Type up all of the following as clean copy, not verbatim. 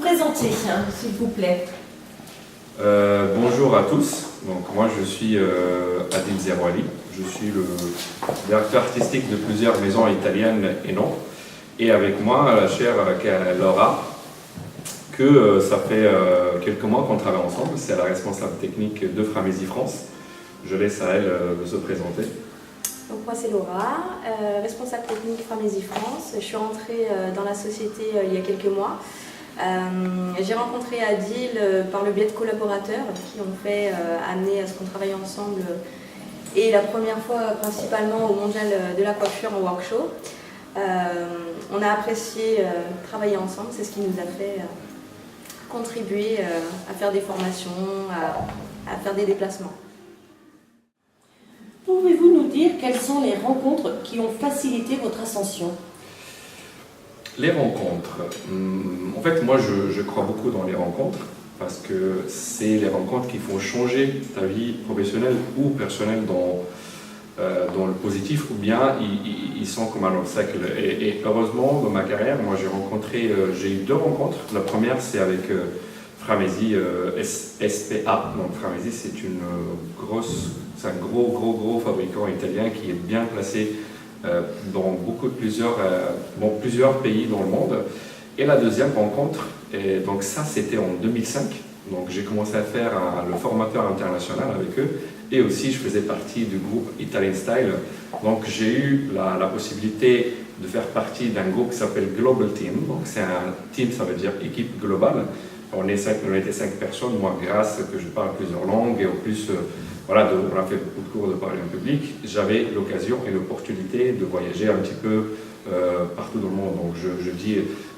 présenter, s'il vous plaît. Bonjour à tous, donc moi je suis Adil Zerouali, je suis le directeur artistique de plusieurs maisons italiennes et non, et avec moi la chère Laura, que ça fait quelques mois qu'on travaille ensemble, c'est la responsable technique de Framesi France. Je laisse à elle de se présenter. Donc moi c'est Laura, responsable technique Framesi France. Je suis rentrée dans la société il y a quelques mois. J'ai rencontré Adil par le biais de collaborateurs qui ont fait amener à ce qu'on travaille ensemble et la première fois principalement au Mondial de la coiffure en workshop. On a apprécié travailler ensemble, c'est ce qui nous a fait contribuer à faire des formations, à faire des déplacements. Pouvez-vous nous dire quelles sont les rencontres qui ont facilité votre ascension? Les rencontres. En fait, moi, je crois beaucoup dans les rencontres parce que c'est les rencontres qui font changer ta vie professionnelle ou personnelle dans le positif ou bien ils sont comme un obstacle. Et heureusement, dans ma carrière, moi, j'ai eu deux rencontres. La première, c'est avec Framesi SPA. Donc, Framesi, c'est un gros fabricant italien qui est bien placé dans plusieurs pays dans le monde. Et la deuxième rencontre, et donc ça c'était en 2005, donc j'ai commencé à faire le formateur international avec eux, et aussi je faisais partie du groupe Italian Style, donc j'ai eu la possibilité de faire partie d'un groupe qui s'appelle Global Team, donc c'est un team, ça veut dire équipe globale. On était 5 personnes, moi grâce que je parle plusieurs langues, et au plus voilà, on a fait beaucoup de cours de parler en public, j'avais l'occasion et l'opportunité de voyager un petit peu partout dans le monde. Donc je dis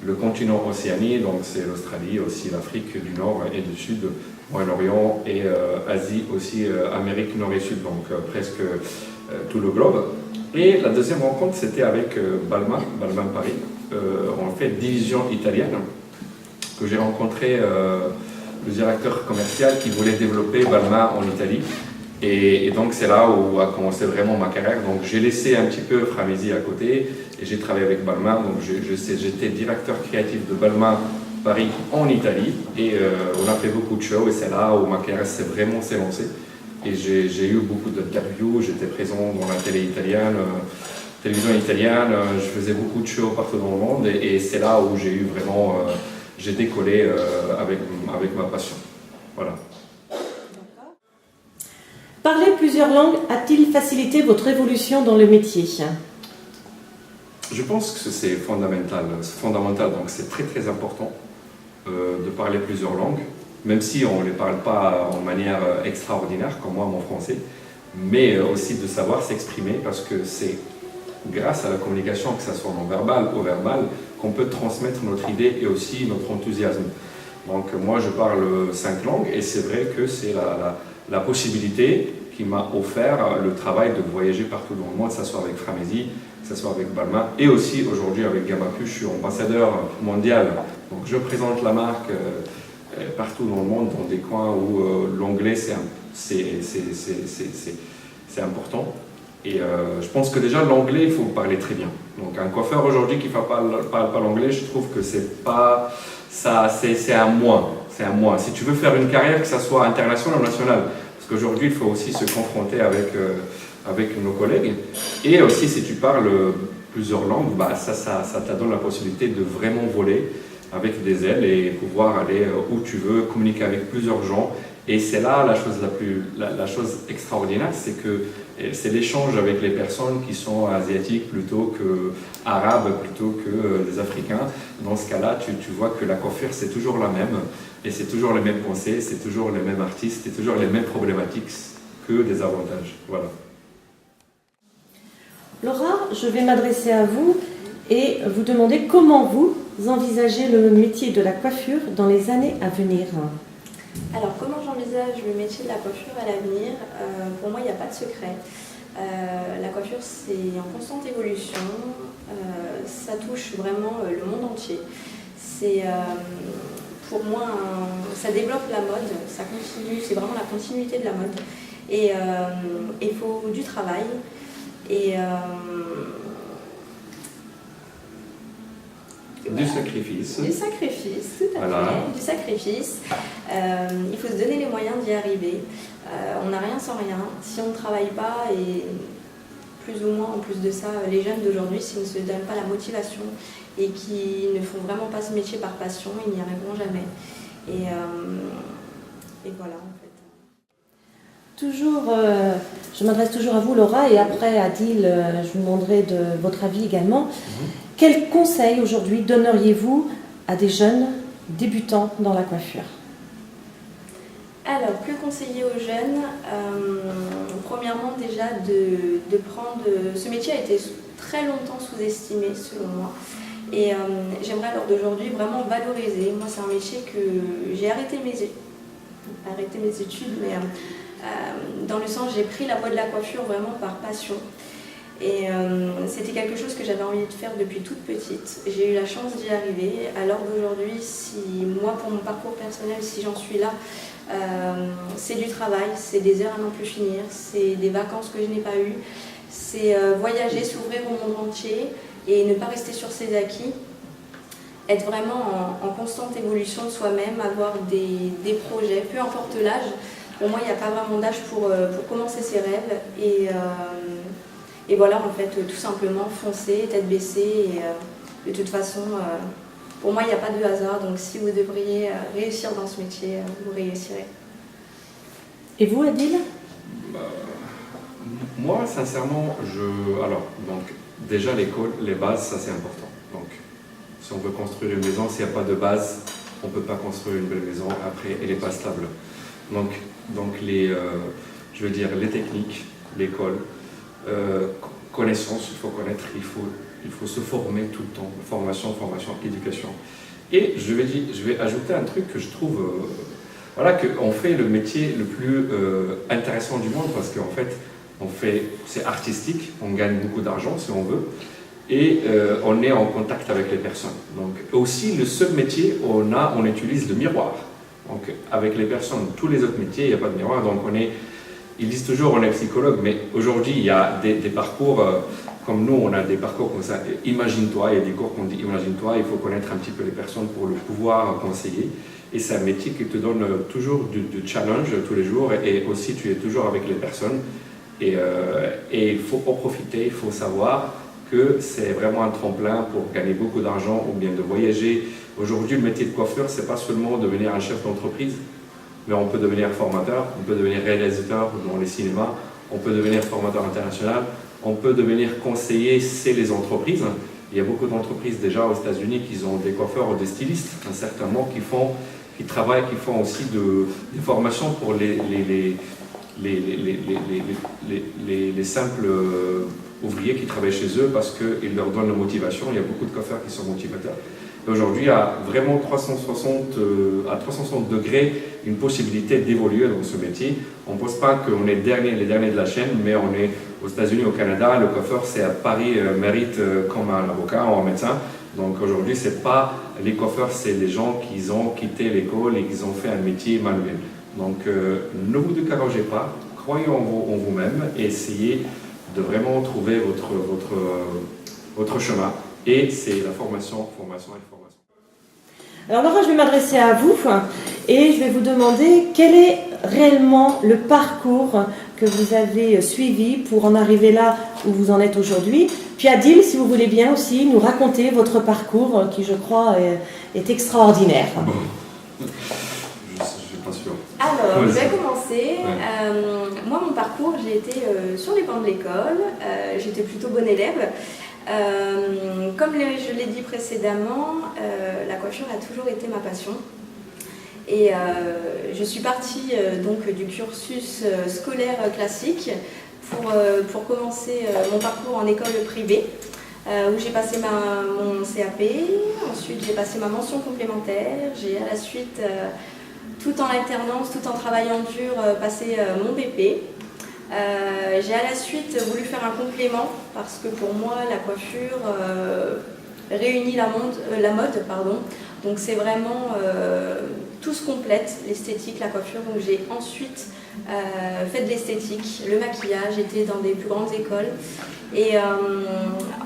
le continent Océanie, donc c'est l'Australie, aussi l'Afrique du Nord et du Sud, Moyen-Orient et Asie aussi, Amérique Nord et Sud, donc presque tout le globe. Et la deuxième rencontre, c'était avec Balmain Paris, en fait division italienne, que j'ai rencontré le directeur commercial qui voulait développer Balmain en Italie. Et donc c'est là où a commencé vraiment ma carrière. Donc j'ai laissé un petit peu Framesi à côté et j'ai travaillé avec Balmain. Donc j'étais directeur créatif de Balmain Paris en Italie et on a fait beaucoup de shows et c'est là où ma carrière s'est vraiment lancée. Et j'ai eu beaucoup d'interviews, j'étais présent dans la télévision italienne, je faisais beaucoup de shows partout dans le monde et c'est là où j'ai eu vraiment, j'ai décollé avec ma passion. Voilà. Parler plusieurs langues a-t-il facilité votre évolution dans le métier? Je pense que c'est fondamental, donc c'est très important de parler plusieurs langues, même si on ne les parle pas en manière extraordinaire, comme moi mon français, mais aussi de savoir s'exprimer, parce que c'est grâce à la communication, que ce soit non verbal ou verbal, qu'on peut transmettre notre idée et aussi notre enthousiasme. Donc moi je parle 5 langues et c'est vrai que c'est la possibilité qui m'a offert le travail de voyager partout dans le monde, que ce soit avec Framesi, que ce soit avec Balmain, et aussi aujourd'hui avec Gamapu, je suis ambassadeur mondial. Donc je présente la marque partout dans le monde, dans des coins où l'anglais c'est important. Et je pense que déjà l'anglais, il faut parler très bien. Donc un coiffeur aujourd'hui qui ne parle pas l'anglais, je trouve que c'est pas ça, c'est un moins. C'est un moins. Si tu veux faire une carrière, que ça soit internationale ou nationale, parce qu'aujourd'hui il faut aussi se confronter avec nos collègues. Et aussi si tu parles plusieurs langues, bah, ça te donne la possibilité de vraiment voler avec des ailes et pouvoir aller où tu veux, communiquer avec plusieurs gens. Et c'est là la chose extraordinaire, c'est que c'est l'échange avec les personnes qui sont asiatiques plutôt que arabes, plutôt que des Africains. Dans ce cas-là, tu vois que la coiffure, c'est toujours la même, et c'est toujours les mêmes pensées, c'est toujours les mêmes artistes, c'est toujours les mêmes problématiques que des avantages. Voilà. Laura, je vais m'adresser à vous et vous demander comment vous envisagez le métier de la coiffure dans les années à venir. Alors, comment j'envisage le métier de la coiffure à l'avenir? Pour moi, il n'y a pas de secret. La coiffure, c'est en constante évolution. Ça touche vraiment le monde entier. C'est, pour moi, ça développe la mode. Ça continue, c'est vraiment la continuité de la mode. Et il faut du travail. Et Du sacrifice. Du sacrifice, tout à fait. Du sacrifice. Il faut se donner les moyens d'y arriver. On n'a rien sans rien. Si on ne travaille pas, et plus ou moins en plus de ça, les jeunes d'aujourd'hui, s'ils ne se donnent pas la motivation et qui ne font vraiment pas ce métier par passion, ils n'y arriveront jamais. Et voilà en fait. Toujours, je m'adresse toujours à vous, Laura, et après à Adil, je vous demanderai de votre avis également. Quels conseils aujourd'hui donneriez-vous à des jeunes débutants dans la coiffure? Alors, que conseiller aux jeunes? Premièrement, déjà, de prendre... Ce métier a été très longtemps sous-estimé, selon moi. Et j'aimerais alors d'aujourd'hui vraiment valoriser. Moi, c'est un métier que j'ai arrêté mes études, mais dans le sens, j'ai pris la voie de la coiffure vraiment par passion. Et c'était quelque chose que j'avais envie de faire depuis toute petite. J'ai eu la chance d'y arriver. À l'heure d'aujourd'hui, si moi, pour mon parcours personnel, si j'en suis là, c'est du travail, c'est des heures à n'en plus finir, c'est des vacances que je n'ai pas eues, c'est voyager, s'ouvrir au monde entier et ne pas rester sur ses acquis, être vraiment en constante évolution de soi-même, avoir des projets, peu importe l'âge. Pour moi, il n'y a pas vraiment d'âge pour commencer ses rêves et voilà, en fait, tout simplement foncer, tête baissée et de toute façon, pour moi, il n'y a pas de hasard, donc si vous devriez réussir dans ce métier, vous réussirez. Et vous, Adil? Moi, sincèrement, alors, donc, déjà l'école, les bases, ça c'est important. Donc, si on veut construire une maison, s'il n'y a pas de base, on ne peut pas construire une belle maison. Après, elle n'est pas stable. Donc je veux dire, les techniques, l'école, connaissances, il faut connaître, il faut se former tout le temps. Formation, éducation. Et je vais ajouter un truc que je trouve, voilà, qu'on fait le métier le plus intéressant du monde parce qu'en fait, c'est artistique, on gagne beaucoup d'argent si on veut, et on est en contact avec les personnes. Donc aussi, le seul métier, on utilise le miroir. Donc avec les personnes, tous les autres métiers, il n'y a pas de miroir, donc ils disent toujours on est psychologue, mais aujourd'hui il y a des parcours, comme nous on a des parcours comme ça, imagine-toi, il y a des cours qu'on dit imagine-toi, il faut connaître un petit peu les personnes pour le pouvoir conseiller, et c'est un métier qui te donne toujours du challenge tous les jours, et aussi tu es toujours avec les personnes, et il faut en profiter, il faut savoir que c'est vraiment un tremplin pour gagner beaucoup d'argent ou bien de voyager. Aujourd'hui, le métier de coiffeur, c'est pas seulement devenir un chef d'entreprise, mais on peut devenir formateur, on peut devenir réalisateur dans les cinémas, on peut devenir formateur international, on peut devenir conseiller, c'est les entreprises. Il y a beaucoup d'entreprises déjà aux États-Unis qui ont des coiffeurs ou des stylistes, certainement, qui travaillent, qui font aussi des formations pour les simples ouvriers qui travaillent chez eux parce qu'ils leur donnent la motivation. Il y a beaucoup de coiffeurs qui sont motivateurs. Et aujourd'hui, à vraiment 360 degrés, une possibilité d'évoluer dans ce métier. On ne pense pas qu'on est les derniers de la chaîne, mais on est aux États-Unis, au Canada. Le coiffeur, c'est à Paris, mérite comme un avocat ou un médecin. Donc aujourd'hui, ce n'est pas les coiffeurs, c'est les gens qui ont quitté l'école et qui ont fait un métier manuel. Donc ne vous découragez pas, croyez en vous-même et essayez de vraiment trouver votre chemin. Et c'est la formation. Alors Laura, je vais m'adresser à vous et je vais vous demander quel est réellement le parcours que vous avez suivi pour en arriver là où vous en êtes aujourd'hui. Puis Adil, si vous voulez bien aussi nous raconter votre parcours qui, je crois, est extraordinaire. Bon. Je ne suis pas sûre. Alors, je vais commencer. Moi, mon parcours, j'ai été sur les bancs de l'école. J'étais plutôt bonne élève. Comme je l'ai dit précédemment, la coiffure a toujours été ma passion. Et je suis partie donc du cursus scolaire classique pour commencer mon parcours en école privée, où j'ai passé mon CAP, ensuite j'ai passé ma mention complémentaire, j'ai à la suite, tout en alternance, tout en travaillant dur, passé mon BP. J'ai à la suite voulu faire un complément parce que pour moi la coiffure réunit la mode, donc c'est vraiment tout se complète, l'esthétique, la coiffure. Donc j'ai ensuite fait de l'esthétique, le maquillage, j'étais dans des plus grandes écoles. Et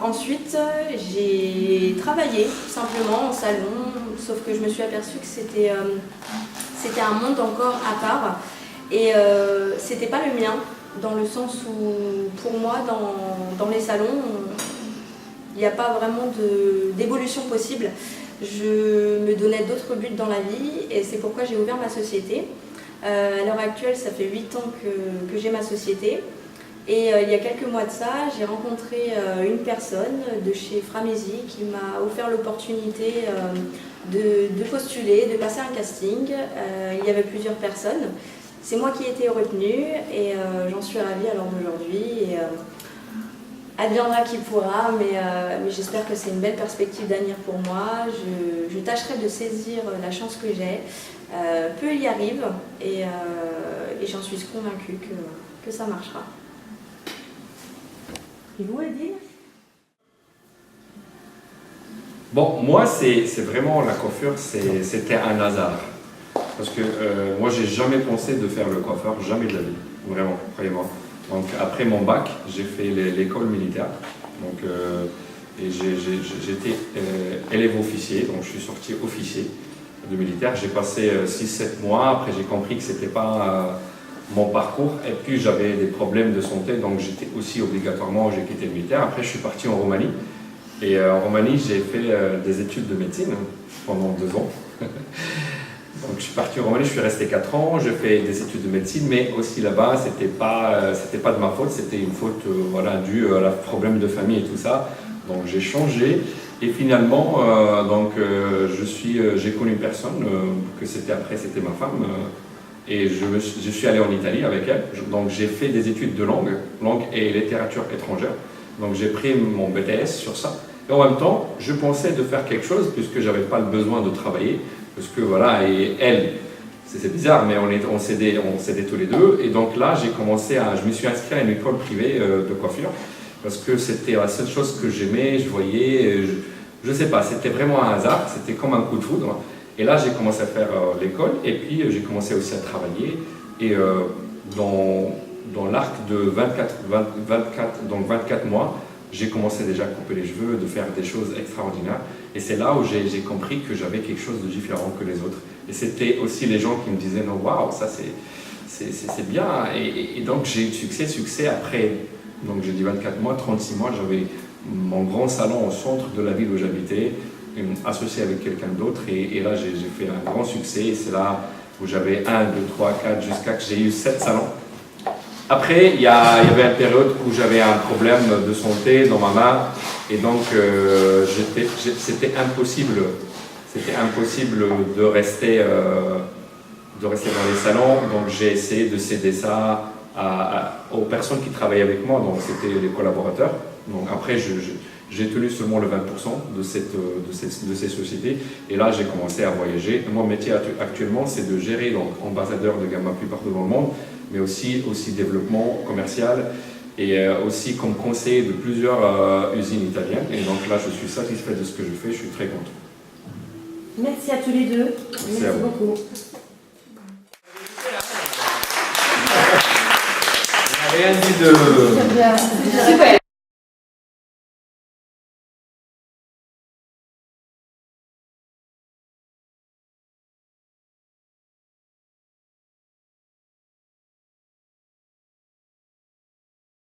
ensuite, j'ai travaillé simplement en salon, sauf que je me suis aperçue que c'était un monde encore à part. Et c'était pas le mien, dans le sens où, pour moi, dans les salons, il n'y a pas vraiment d'évolution possible. Je me donnais d'autres buts dans la vie et c'est pourquoi j'ai ouvert ma société. À l'heure actuelle, ça fait 8 ans que j'ai ma société. Et il y a quelques mois de ça, j'ai rencontré une personne de chez Framesi qui m'a offert l'opportunité de postuler, de passer un casting. Il y avait plusieurs personnes. C'est moi qui ai été retenue et j'en suis ravie à l'heure d'aujourd'hui. Adviendra qui pourra, mais j'espère que c'est une belle perspective d'avenir pour moi. Je tâcherai de saisir la chance que j'ai. Peu y arrive et j'en suis convaincue que ça marchera. Et vous, Adil? Bon, moi, c'est vraiment la coiffure, c'était un hasard. Parce que moi, j'ai jamais pensé de faire le coiffeur, jamais de la vie, vraiment, croyez-moi. Donc, après mon bac, j'ai fait l'école militaire. Donc, et j'étais élève officier, donc je suis sorti officier de militaire. J'ai passé 6-7 mois, après j'ai compris que c'était pas mon parcours. Et puis j'avais des problèmes de santé, donc j'étais aussi obligatoirement, j'ai quitté le militaire. Après je suis parti en Roumanie. Et en Roumanie, j'ai fait des études de médecine pendant 2 ans. Donc je suis parti en Roumanie, je suis resté 4 ans, j'ai fait des études de médecine, mais aussi là-bas, c'était pas de ma faute, c'était une faute voilà, due à la problème de famille et tout ça. Donc j'ai changé et finalement, j'ai connu une personne, que c'était ma femme, et je suis allé en Italie avec elle. Donc j'ai fait des études de langue et littérature étrangère. Donc j'ai pris mon BTS sur ça. Et en même temps, je pensais de faire quelque chose puisque j'avais pas le besoin de travailler. Parce que voilà, et elle, c'est bizarre, mais on s'aidait tous les deux. Et donc là, je me suis inscrit à une école privée de coiffure. Parce que c'était la seule chose que j'aimais, je voyais, je sais pas, c'était vraiment un hasard, c'était comme un coup de foudre. Et là, j'ai commencé à faire l'école et puis j'ai commencé aussi à travailler. Et dans l'arc de 24 mois, j'ai commencé déjà à couper les cheveux, de faire des choses extraordinaires. Et c'est là où j'ai compris que j'avais quelque chose de différent que les autres. Et c'était aussi les gens qui me disaient, non, waouh, ça c'est bien. Et donc j'ai eu succès après. Donc j'ai dit 24 mois, 36 mois, j'avais mon grand salon au centre de la ville où j'habitais, associé avec quelqu'un d'autre. Et là j'ai fait un grand succès. Et c'est là où j'avais 1, 2, 3, 4, jusqu'à que j'ai eu 7 salons. Après, il y avait une période où j'avais un problème de santé dans ma main et donc c'était impossible de rester dans les salons. Donc j'ai essayé de céder ça aux personnes qui travaillaient avec moi, donc c'était les collaborateurs. Donc après, j'ai tenu seulement le 20% de ces sociétés et là j'ai commencé à voyager. Mon métier actuellement, c'est de gérer donc ambassadeur de Gamma Plus partout dans le monde, mais aussi développement commercial et aussi comme conseiller de plusieurs usines italiennes. Et donc là, je suis satisfait de ce que je fais, je suis très content. Merci à tous les deux. Merci beaucoup. Rien dit de... Super.